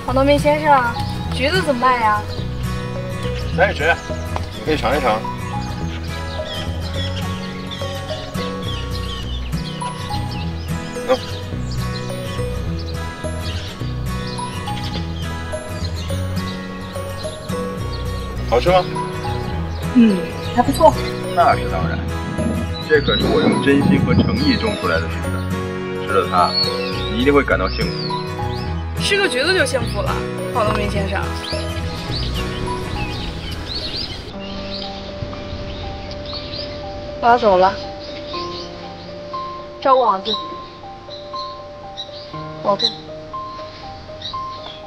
黄豆面先生，橘子怎么办呀？咱也学，你可以尝一尝。好吃吗？还不错。那是当然，这可是我用真心和诚意种出来的橘子，吃了它，你一定会感到幸福。吃个橘子就幸福了，黄豆面先生。我要走了，照顾好自己。OK。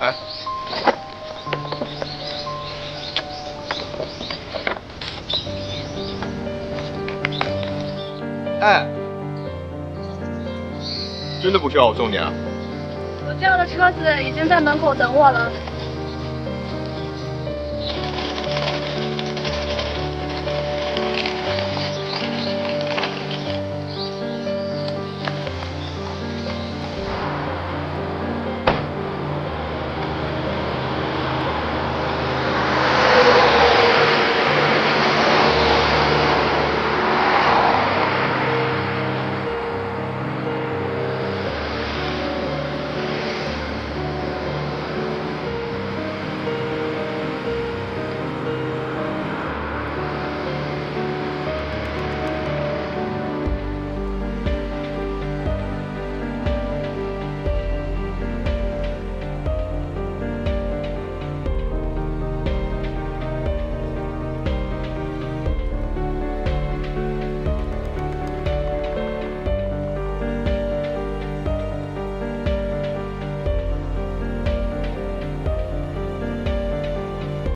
哎。哎，真的不需要我送你啊？我叫的车子已经在门口等我了。